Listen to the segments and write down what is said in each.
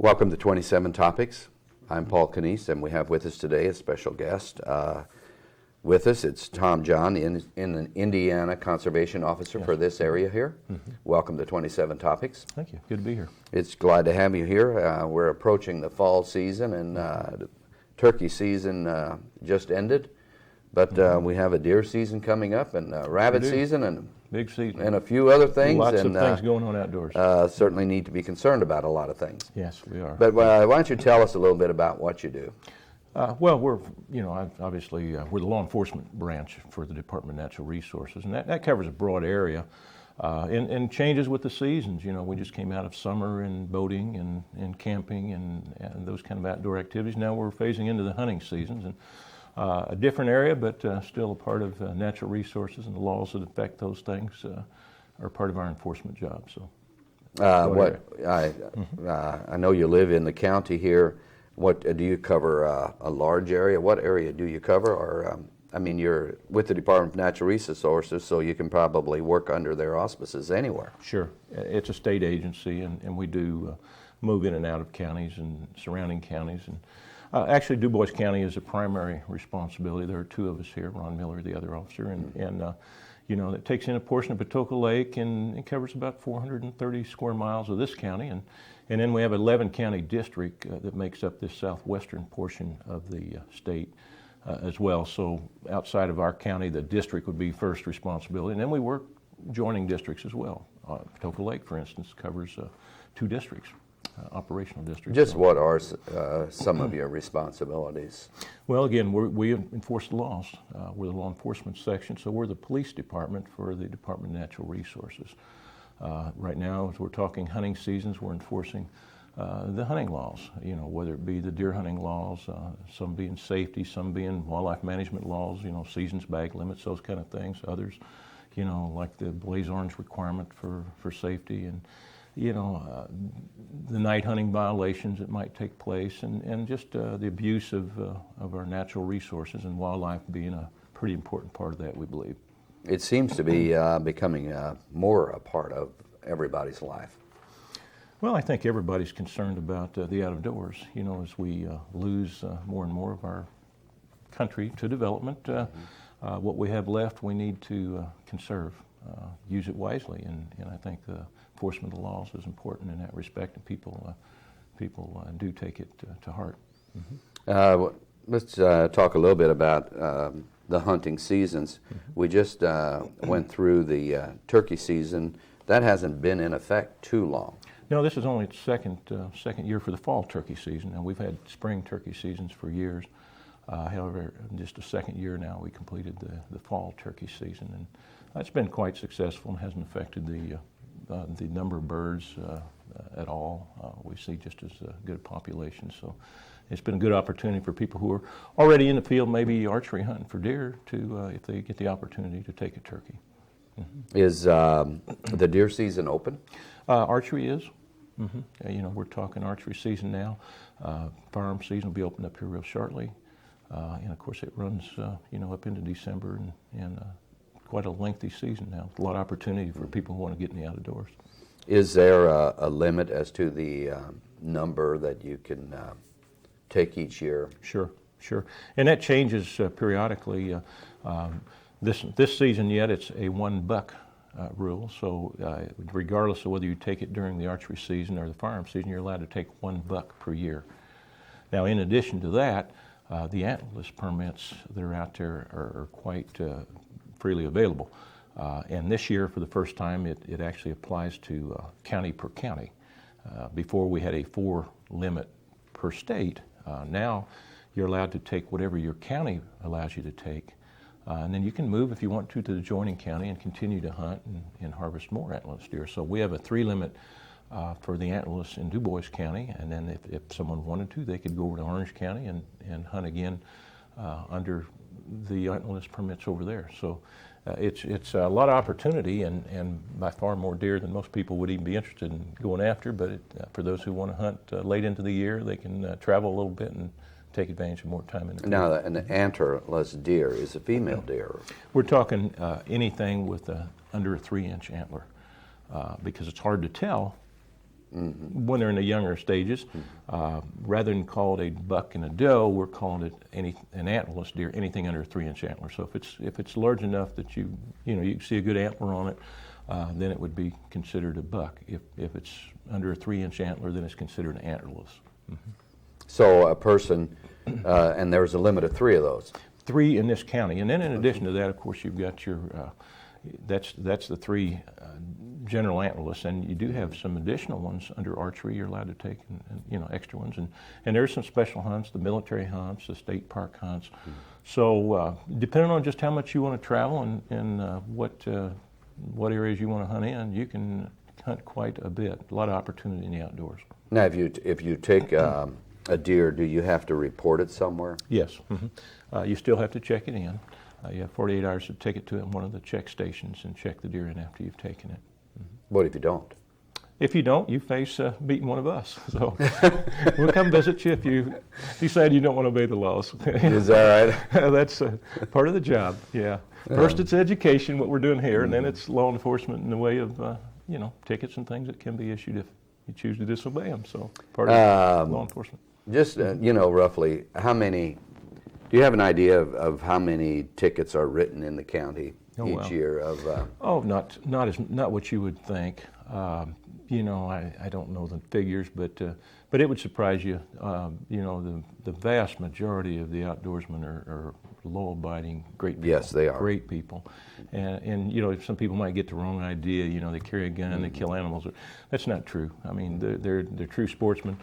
Welcome to 27 Topics. I'm Pauk Knies, and we have with us today a special guest. With us, it's Tom Jahn, in an Indiana Conservation Officer for this area here. Welcome to 27 Topics. Thank you. Good to be here. It's glad to have you here. We're approaching the fall season, and the turkey season just ended. But we have a deer season coming up, and rabbit season, and big season, and a few other things. Lots of things going on outdoors. Certainly need to be concerned about a lot of things. Yes, we are. But why don't you tell us a little bit about what you do? Well, we're obviously we're the law enforcement branch for the Department of Natural Resources, and that covers a broad area. And changes with the seasons. You know, we just came out of summer and boating and camping and those kind of outdoor activities. Now we're phasing into the hunting seasons, and a different area, but still a part of natural resources, and the laws that affect those things are part of our enforcement job. So, I know you live in the county here. What do you cover? A large area? What area do you cover? Or I mean, you're with the Department of Natural Resources, so you can probably work under their auspices anywhere. Sure, it's a state agency, and we do move in and out of counties and surrounding counties. And actually, DuBois County is a primary responsibility. There are two of us here, Ron Miller, the other officer, and you know, it takes in a portion of Patoka Lake, and it covers about 430 square miles of this county, and then we have an 11 county district that makes up this southwestern portion of the state as well. So outside of our county, the district would be first responsibility, and then we work joining districts as well. Patoka Lake, for instance, covers two districts. Operational districts. Just what are some of your responsibilities? Well, again, we enforce the laws. We're the law enforcement section, so we're the police department for the Department of Natural Resources. Right now, as we're talking hunting seasons, we're enforcing the hunting laws, you know, whether it be the deer hunting laws, some being safety, some being wildlife management laws, you know, seasons, bag limits, those kind of things. Others, you know, like the blaze orange requirement for safety, and you know, the night hunting violations that might take place, and just the abuse of our natural resources, and wildlife being a pretty important part of that, we believe. It seems to be becoming more a part of everybody's life. Well, I think everybody's concerned about the outdoors. You know, as we lose more and more of our country to development, what we have left we need to conserve, use it wisely, and I think the enforcement of the laws is important in that respect, and people do take it to heart. Let's talk a little bit about the hunting seasons. We just went through the turkey season. That hasn't been in effect too long. No, this is only the second year for the fall turkey season. Now, we've had spring turkey seasons for years. However, in just the second year now, we completed the fall turkey season, and that's been quite successful and hasn't affected the number of birds at all. We see just as good a population, so it's been a good opportunity for people who are already in the field, maybe archery hunting for deer, to if they get the opportunity to take a turkey. Is the deer season open? Archery is. You know, we're talking archery season now. Firearm season will be opened up here real shortly, and of course it runs you know, up into December, and quite a lengthy season now. A lot of opportunity for people who want to get in the outdoors. Is there a limit as to the number that you can take each year? Sure. And that changes periodically. This season yet, it's a one buck rule. So regardless of whether you take it during the archery season or the firearm season, you're allowed to take one buck per year. Now, in addition to that, the antlerless permits that are out there are quite freely available. And this year, for the first time, it actually applies to county per county. Before we had a 4 limit per state. Now you're allowed to take whatever your county allows you to take. And then you can move if you want to the adjoining county and continue to hunt and harvest more antlerless deer. So we have a 3 limit for the antlerless in DuBois County, and then if someone wanted to, they could go over to Orange County and hunt again under the antlerless permits over there. So it's a lot of opportunity, and by far more deer than most people would even be interested in going after. But for those who want to hunt late into the year, they can travel a little bit and take advantage of more time in the field. Now, an antlerless deer is a female deer. We're talking anything with under a 3-inch antler, because it's hard to tell when they're in the younger stages. Rather than call it a buck and a doe, we're calling it an antlerless deer, anything under a 3-inch antler. So if it's large enough that you can see a good antler on it, then it would be considered a buck. If it's under a 3-inch antler, then it's considered an antlerless. So a person, and there's a limit of 3 of those. 3 in this county, and then in addition to that, of course, you've got your that's the 3 general antlerless, and you do have some additional ones under archery you're allowed to take, and extra ones, and there's some special hunts, the military hunts, the state park hunts. So depending on just how much you want to travel and what areas you want to hunt in, you can hunt quite a bit. A lot of opportunity in the outdoors. Now, if you take a deer, do you have to report it somewhere? Yes. You still have to check it in. You have 48 hours to take it to one of the check stations and check the deer in after you've taken it. What if you don't? If you don't, you face beating one of us. So we'll come visit you if you decide you don't want to obey the laws. Is that right? That's part of the job, yeah. First it's education, what we're doing here, and then it's law enforcement in the way of, tickets and things that can be issued if you choose to disobey them. So part of law enforcement. Just, roughly, how many, do you have an idea of how many tickets are written in the county each year? Not what you would think. I don't know the figures, but it would surprise you. The vast majority of the outdoorsmen are law-abiding, great people. Yes, they are. Great people. And some people might get the wrong idea, they carry a gun, they kill animals. That's not true. I mean, they're true sportsmen.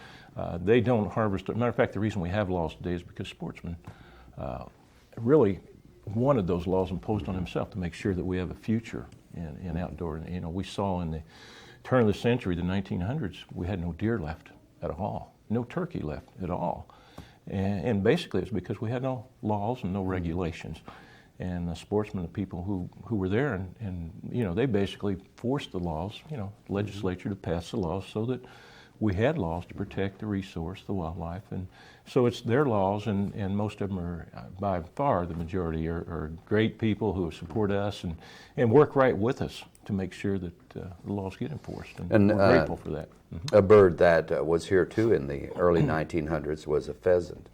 They don't harvest. Matter of fact, the reason we have laws today is because sportsmen really wanted those laws imposed on himself to make sure that we have a future in outdoor. We saw in the turn of the century, the 1900s, we had no deer left at all, no turkey left at all. And basically it's because we had no laws and no regulations. And the sportsmen, the people who were there, and they basically forced the laws, legislature to pass the laws so that we had laws to protect the resource, the wildlife. And so it's their laws, and most of them are, by far the majority, are great people who support us and work right with us to make sure that the laws get enforced. And we're grateful for that. A bird that was here too in the early 1900s was a pheasant.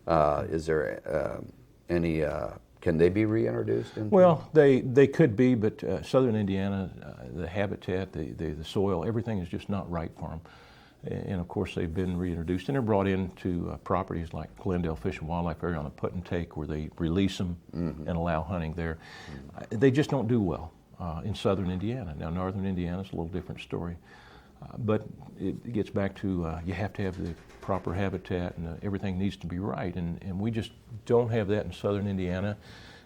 Is there any, can they be reintroduced? Well, they could be, but southern Indiana, the habitat, the soil, everything is just not right for them. And of course they've been reintroduced, and they're brought into properties like Glendale Fish and Wildlife Area on a put and take, where they release them and allow hunting there. They just don't do well in southern Indiana. Now northern Indiana is a little different story, but it gets back to you have to have the proper habitat, and everything needs to be right, and we just don't have that in southern Indiana.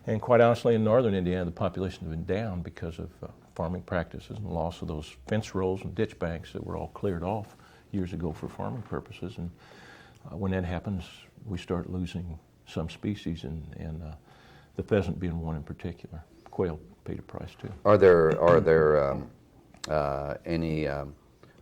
And quite honestly, in northern Indiana, the population has been down because of farming practices and the loss of those fence rows and ditch banks that were all cleared off years ago for farming purposes. And when that happens, we start losing some species, and the pheasant being one in particular. Quail paid a price too. Are there any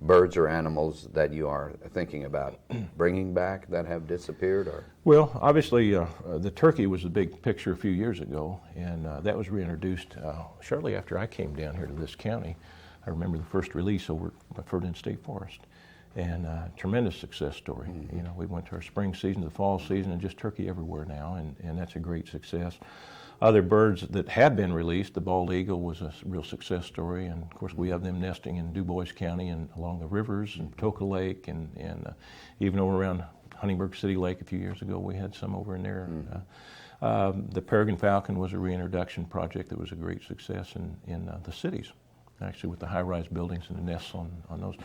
birds or animals that you are thinking about bringing back that have disappeared? Or? Well, obviously the turkey was the big picture a few years ago, and that was reintroduced shortly after I came down here to this county. I remember the first release over at Ferdinand State Forest, and tremendous success story. We went to our spring season, to the fall season, and just turkey everywhere now, and that's a great success. Other birds that have been released, the bald eagle was a real success story, and of course we have them nesting in Du Bois County and along the rivers and Patoka Lake, and even over around Huntingburg City Lake a few years ago we had some over in there. The peregrine falcon was a reintroduction project that was a great success in the cities, actually, with the high-rise buildings and the nests on those.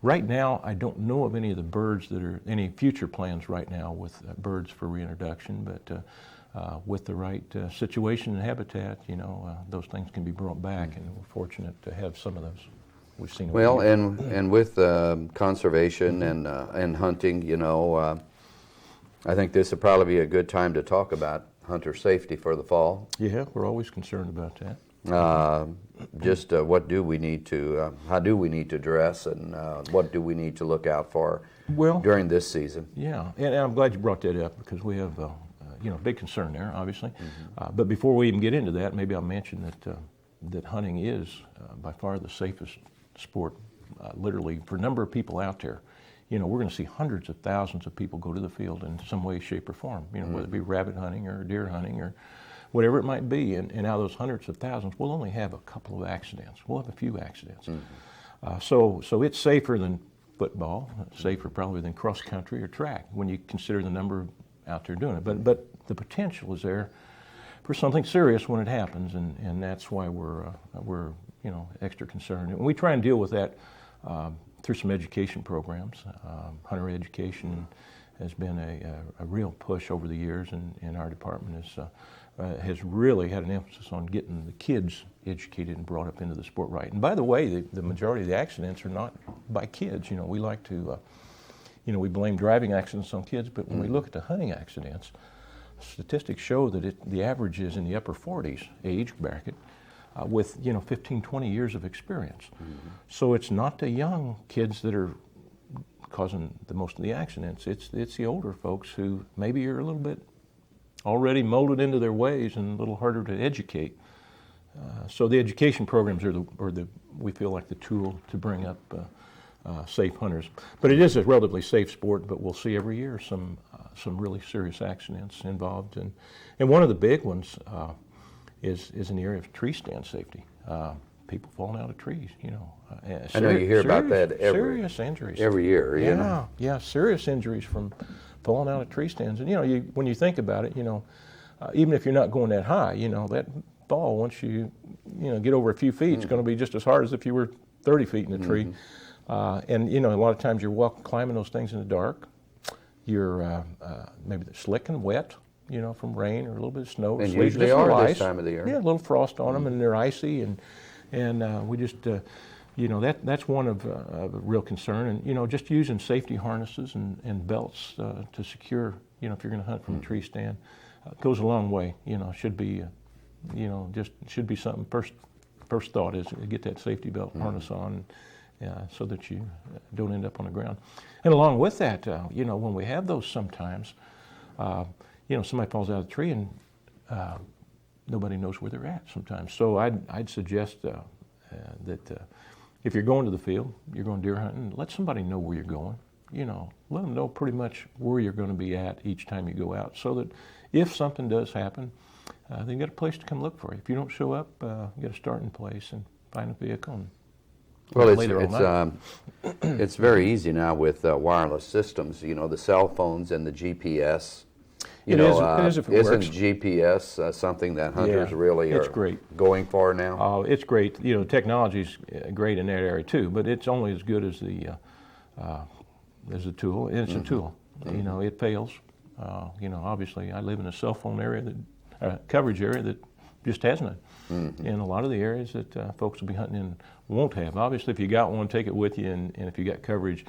Right now, I don't know of any of the birds that are, any future plans right now with birds for reintroduction, but with the right situation and habitat, those things can be brought back, and we're fortunate to have some of those. We've seen. Well, and with conservation and hunting, I think this would probably be a good time to talk about hunter safety for the fall. Yeah, we're always concerned about that. Just what do we need to, how do we need to dress, and what do we need to look out for during this season? Yeah, and I'm glad you brought that up, because we have big concern there, obviously. But before we even get into that, maybe I'll mention that hunting is by far the safest sport literally for number of people out there. You know, we're going to see hundreds of thousands of people go to the field in some way, shape, or form. You know, whether it be rabbit hunting or deer hunting or whatever it might be. And out of those hundreds of thousands, we'll only have a couple of accidents. We'll have a few accidents. So it's safer than football, safer probably than cross country or track when you consider the number out there doing it. But the potential is there for something serious when it happens, and that's why we're you know, extra concerned. And we try and deal with that through some education programs. Hunter education has been a real push over the years, and our department has really had an emphasis on getting the kids educated and brought up into the sport right. And by the way, the majority of the accidents are not by kids. You know, we like to, you know, we blame driving accidents on kids, but when we look at the hunting accidents, statistics show that the average is in the upper 40s age bracket with, you know, 15, 20 years of experience. So it's not the young kids that are causing the most of the accidents. It's the older folks who maybe are a little bit already molded into their ways and a little harder to educate. So the education programs are we feel like the tool to bring up safe hunters. But it is a relatively safe sport, but we'll see every year some really serious accidents involved. And one of the big ones is in the area of tree stand safety. People falling out of trees, you know. I know you hear about that serious injuries. Every year, you know. Yeah, serious injuries from falling out of tree stands. And, you know, when you think about it, you know, even if you're not going that high, you know, that fall, once you know, get over a few feet, it's going to be just as hard as if you were 30 feet in a tree. And, you know, a lot of times you're climbing those things in the dark. You're maybe they're slick and wet, you know, from rain or a little bit of snow. And sleet, usually just a little are this ice. time of the year. Yeah, a little frost on them, and they're icy. And we just, you know, that's one of real concern. And, you know, just using safety harnesses and belts to secure, you know, if you're going to hunt from a tree stand, goes a long way. You know, should be, you know, just should be something. First thought is to get that safety belt harness on, so that you don't end up on the ground. And along with that, you know, when we have those sometimes, you know, somebody falls out of the tree and nobody knows where they're at sometimes. So I'd suggest that if you're going to the field, you're going deer hunting, let somebody know where you're going. You know, let them know pretty much where you're going to be at each time you go out, so that if something does happen, they've got a place to come look for you. If you don't show up, you got a starting place and find a vehicle. And well, it's very easy now with wireless systems. You know, the cell phones and the GPS. It is if it isn't works. GPS something that hunters really are going for now? It's great. You know, technology's great in that area too, but it's only as good as the tool. And it's a tool. You know, it fails. You know, obviously, I live in a cell phone area coverage area that just has none. And a lot of the areas that folks will be hunting in won't have. Obviously, if you got one, take it with you, and if you got coverage,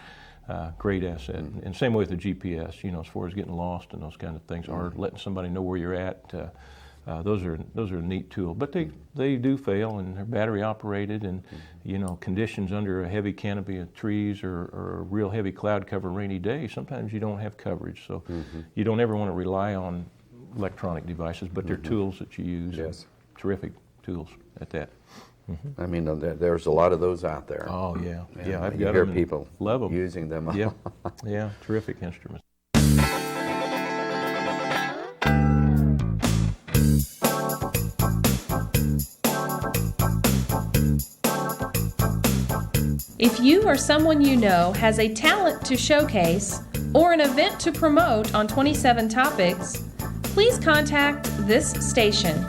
great asset. And same way with the GPS, you know, as far as getting lost and those kind of things, or letting somebody know where you're at, those are a neat tool. But they do fail, and they're battery operated, and you know, conditions under a heavy canopy of trees or a real heavy cloud cover rainy day, sometimes you don't have coverage. So you don't ever want to rely on electronic devices, but they're tools that you use. Yes. Terrific tools at that. I mean, there's a lot of those out there. Oh, yeah. And Yeah, I've you got hear them. people Love them. using them. Yeah, terrific instruments. If you or someone you know has a talent to showcase or an event to promote on 27 Topics, please contact this station.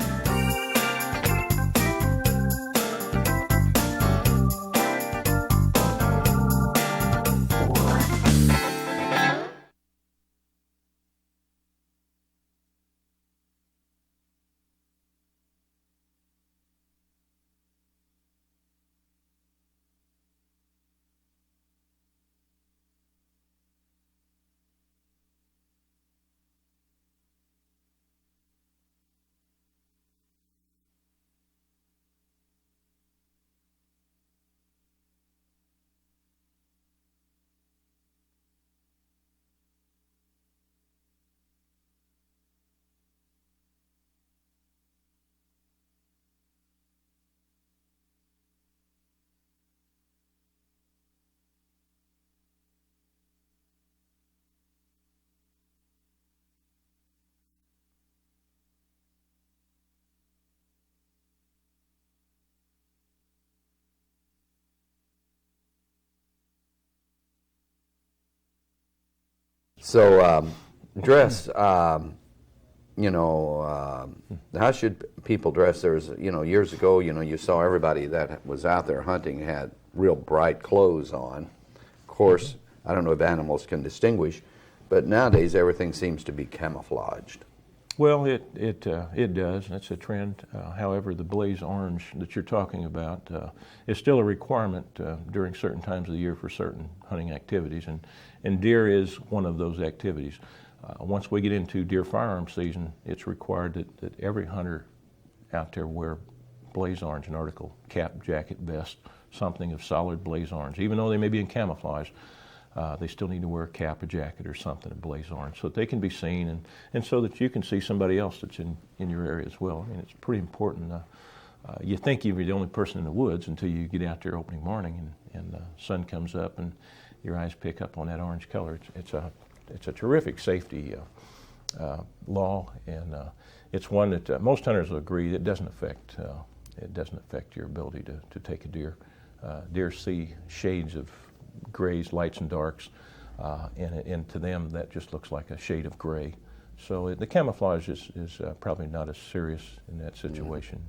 So dress, how should people dress? There's, years ago, you saw everybody that was out there hunting had real bright clothes on. Of course, I don't know if animals can distinguish, but nowadays everything seems to be camouflaged. Well, it does. That's a trend. However, the blaze orange that you're talking about is still a requirement during certain times of the year for certain hunting activities, and deer is one of those activities. Once we get into deer firearm season, it's required that every hunter out there wear blaze orange, an article, cap, jacket, vest, something of solid blaze orange. Even though they may be in camouflage, they still need to wear a cap, a jacket, or something of blaze orange so that they can be seen and so that you can see somebody else that's in your area as well. I mean, it's pretty important. You think you're the only person in the woods until you get out there opening morning and the sun comes up and your eyes pick up on that orange color. It's a terrific safety law, and it's one that most hunters will agree it doesn't affect your ability to take a deer. Deer see shades of grays, lights, and darks, and to them that just looks like a shade of gray. So the camouflage is probably not as serious in that situation,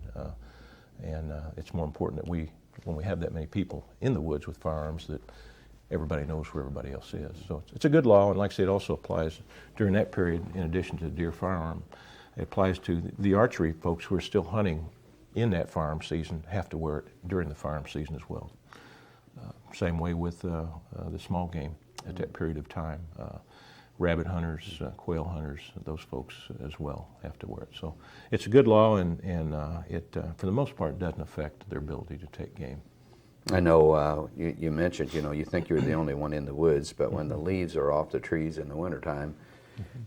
and it's more important that when we have that many people in the woods with firearms, that everybody knows where everybody else is. So it's a good law, and like I say, it also applies during that period. In addition to the deer firearm, it applies to the archery folks who are still hunting in that firearm season, have to wear it during the firearm season as well. Same way with the small game at that period of time. Rabbit hunters, quail hunters, those folks as well have to wear it. So it's a good law, and it, for the most part, doesn't affect their ability to take game. I know you mentioned, you think you're the only one in the woods, but when the leaves are off the trees in the wintertime,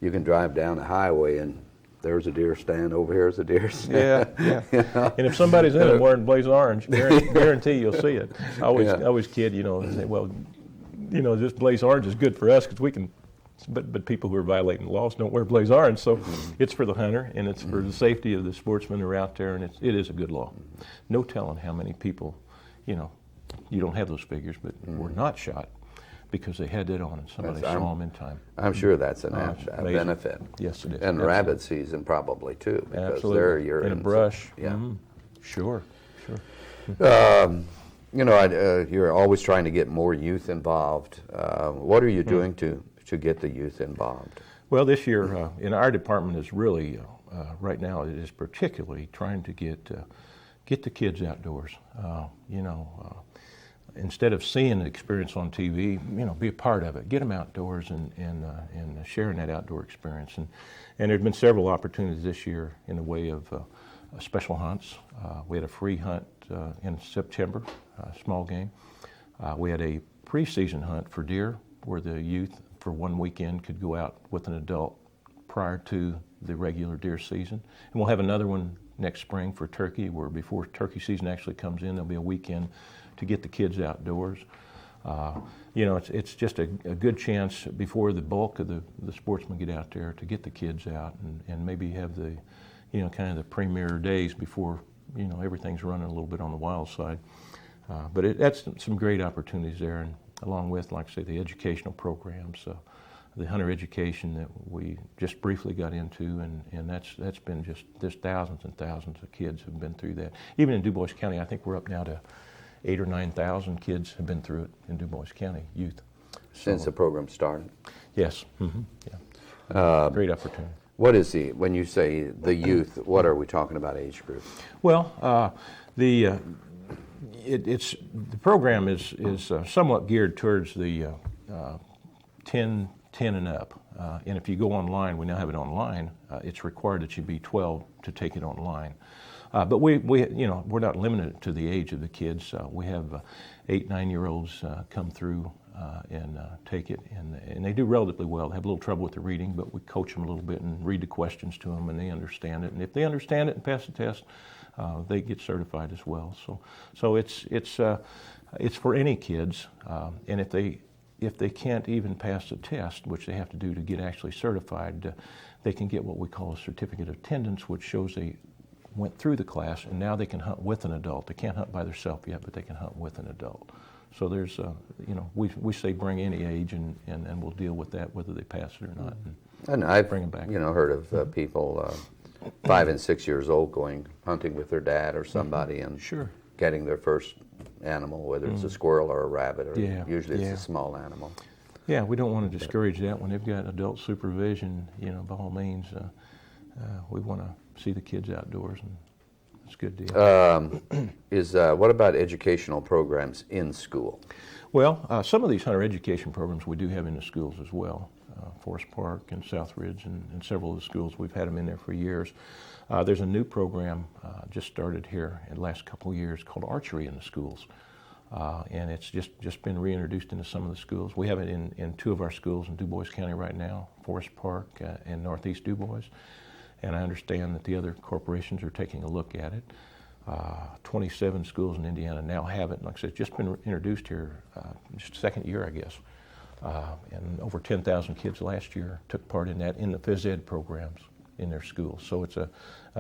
you can drive down the highway and there's a deer stand, over here's a deer stand. Yeah. And if somebody's in it wearing blaze orange, guarantee you'll see it. I always kid, and say, well, this blaze orange is good for us because we can, but people who are violating the laws don't wear blaze orange, so it's for the hunter and it's for the safety of the sportsmen who are out there, and it is a good law. No telling how many people, you don't have those figures, but were not shot because they had that on and somebody saw them in time. I'm sure that's a benefit. Yes, it is. And rabbit season probably too, because absolutely. there you're in a brush. Yeah. Sure. You're always trying to get more youth involved. What are you doing to get the youth involved? Well, this year in our department is really, right now, it is particularly trying to get the kids outdoors. Instead of seeing the experience on TV, be a part of it. Get them outdoors and sharing that outdoor experience. And there have been several opportunities this year in the way of special hunts. We had a free hunt in September, small game. We had a preseason hunt for deer where the youth for one weekend could go out with an adult prior to the regular deer season. And we'll have another one next spring for turkey, where before turkey season actually comes in, there'll be a weekend to get the kids outdoors. It's just a good chance before the bulk of the sportsmen get out there to get the kids out and maybe have the, kind of the premier days before, everything's running a little bit on the wild side. But that's some great opportunities there, and along with, like I say, the educational programs, the hunter education that we just briefly got into, and that's been there's thousands and thousands of kids have been through that. Even in DuBois County, I think we're up now to 8,000 or 9,000 kids have been through it in DuBois County, youth. Since the program started? Yes. Yeah. Great opportunity. What is when you say the youth, what are we talking about age group? Well, the program is somewhat geared towards the 10 and up. And if you go online, we now have it online, it's required that you be 12 to take it online. But we're not limited to the age of the kids. We have 8, 9-year-olds come through and take it, and they do relatively well. They have a little trouble with the reading, but we coach them a little bit and read the questions to them, and they understand it. And if they understand it and pass the test, they get certified as well. So it's for any kids, and if they can't even pass the test, which they have to do to get actually certified, they can get what we call a certificate of attendance, which shows they went through the class, and now they can hunt with an adult. They can't hunt by themselves yet, but they can hunt with an adult. So there's, we say bring any age, and we'll deal with that whether they pass it or not. And I've bring 'em back. Heard of people 5 and 6 years old going hunting with their dad or somebody and Sure. getting their first animal, whether it's a squirrel or a rabbit, or Yeah, usually yeah. it's a small animal. Yeah, we don't want to discourage that. When they've got adult supervision, by all means, we want to see the kids outdoors, and it's a good deal. What about educational programs in school? Well, some of these hunter education programs we do have in the schools as well. Forest Park and South Ridge and several of the schools, we've had them in there for years. There's a new program just started here in the last couple of years called archery in the schools. And it's just been reintroduced into some of the schools. We have it in 2 of our schools in Du Bois County right now, Forest Park and Northeast Du Bois. And I understand that the other corporations are taking a look at it. 27 schools in Indiana now have it. Like I said, it's just been introduced here, just second year, I guess. And over 10,000 kids last year took part in that in the phys ed programs in their schools. So it's a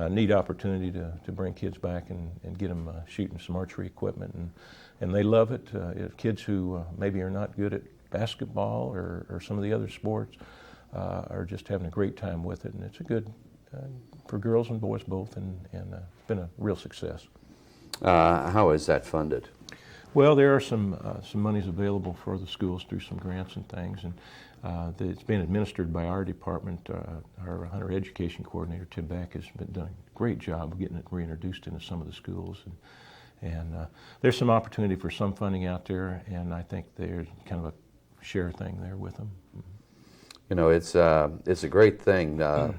neat opportunity to bring kids back and get them shooting some archery equipment. And they love it. Kids who maybe are not good at basketball or some of the other sports are just having a great time with it. And it's a good, for girls and boys both, and it's been a real success. How is that funded? Well, there are some monies available for the schools through some grants and things, and it's being administered by our department. Our hunter education coordinator, Tim Back, has been doing a great job of getting it reintroduced into some of the schools, and there's some opportunity for some funding out there, and I think there's kind of a share thing there with them. It's a great thing to,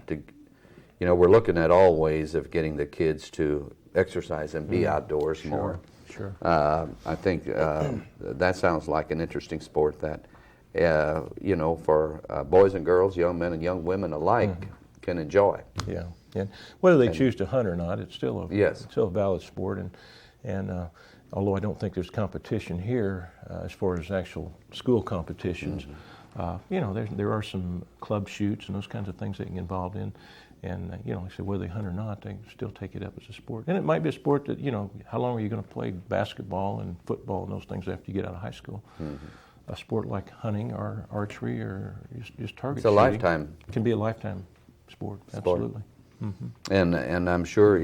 we're looking at all ways of getting the kids to exercise and be outdoors more. Sure. I think that sounds like an interesting sport that, for boys and girls, young men and young women alike can enjoy. Yeah, and whether they choose to hunt or not, it's still Yes. it's still a valid sport. And although I don't think there's competition here as far as actual school competitions, there are some club shoots and those kinds of things they can get involved in. And, like I said, whether they hunt or not, they still take it up as a sport. And it might be a sport that, how long are you going to play basketball and football and those things after you get out of high school? A sport like hunting or archery or just target shooting. It's a lifetime. Can be a lifetime sport, absolutely. And I'm sure, I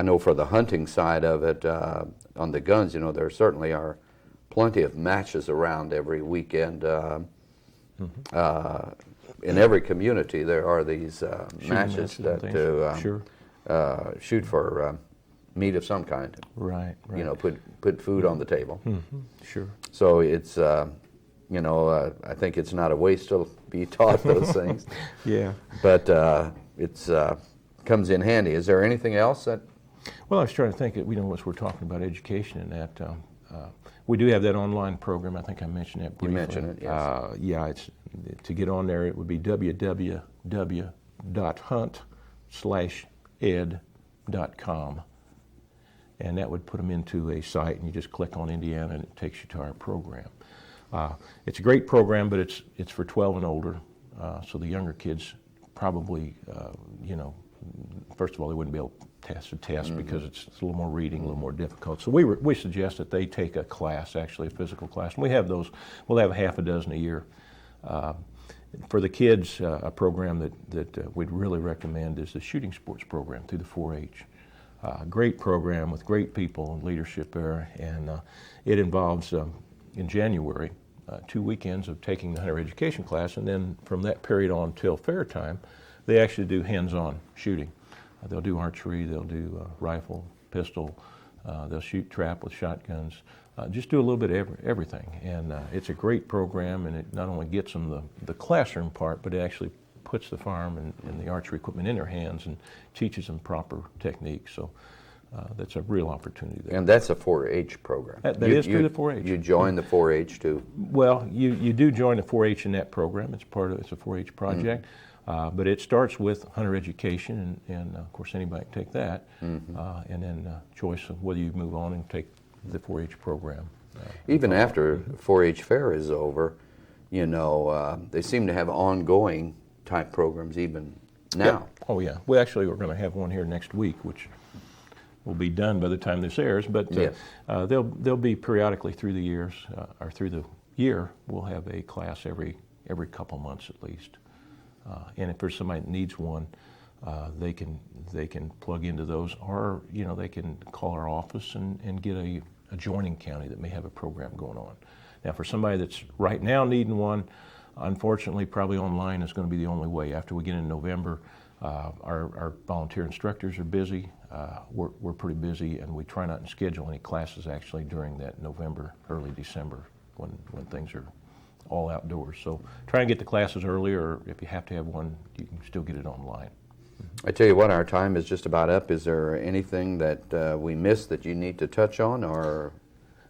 know for the hunting side of it, on the guns, there certainly are plenty of matches around every weekend. In every community, there are these matches that to shoot for meat of some kind. Right. Put food on the table. Sure. So it's, I think it's not a waste to be taught those things. Yeah. But it's comes in handy. Is there anything else that? Well, I was trying to think. As we're talking about education and that. We do have that online program. I think I mentioned that briefly. You mentioned it, yes. It's to get on there. It would be www.hunt/ed.com, and that would put them into a site, and you just click on Indiana, and it takes you to our program. It's a great program, but it's for 12 and older, so the younger kids probably, first of all, they wouldn't be able to pass the test because it's a little more reading, a little more difficult. So we suggest that they take a class, actually a physical class, and we have those. We'll have half a dozen a year. For the kids, a program that we'd really recommend is the shooting sports program through the 4-H. Great program with great people and leadership there, and it involves, in January, 2 weekends of taking the hunter education class, and then from that period on till fair time, they actually do hands-on shooting. They'll do archery, they'll do rifle, pistol, they'll shoot trap with shotguns, just do a little bit of everything. And it's a great program, and it not only gets them the classroom part, but it actually puts the firearm and the archery equipment in their hands and teaches them proper techniques. So that's a real opportunity there. And that's a 4-H program. That is through the 4-H. You join the 4-H too? Well, you do join the 4-H in that program. It's a 4-H project. But it starts with hunter education, and of course anybody can take that, and then choice of whether you move on and take the 4-H program. Even after 4-H fair is over, they seem to have ongoing type programs even now. Yeah. Oh yeah, we actually are going to have one here next week, which will be done by the time this airs, but Yes. they'll be periodically through the years, or through the year, we'll have a class every couple months at least. And if there's somebody that needs one, they can plug into those, or they can call our office and get a adjoining county that may have a program going on. Now, for somebody that's right now needing one, unfortunately, probably online is going to be the only way. After we get in November, our volunteer instructors are busy. We're pretty busy, and we try not to schedule any classes actually during that November, early December, when things are all outdoors. So try and get the classes earlier, or if you have to have one, you can still get it online. I tell you what, our time is just about up. Is there anything that we missed that you need to touch on, or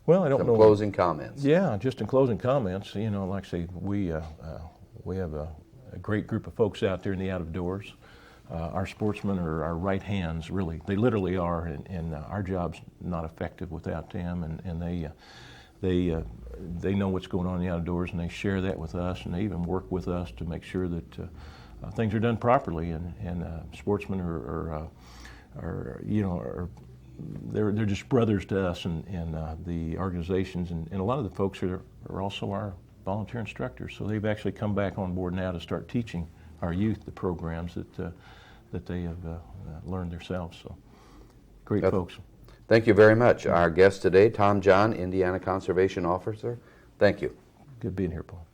Well, I don't some know. closing comments? Yeah, just in closing comments, like I say, we have a great group of folks out there in the out of doors. Our sportsmen are our right hands, really. They literally are, and our job's not effective without them. And they know what's going on in the outdoors, and they share that with us, and they even work with us to make sure that things are done properly. And sportsmen are they're just brothers to us, and the organizations, and a lot of the folks are also our volunteer instructors. So they've actually come back on board now to start teaching our youth the programs that they have learned themselves. So great folks. Thank you very much. Our guest today, Tom Jahn, Indiana Conservation Officer. Thank you. Good being here, Paul.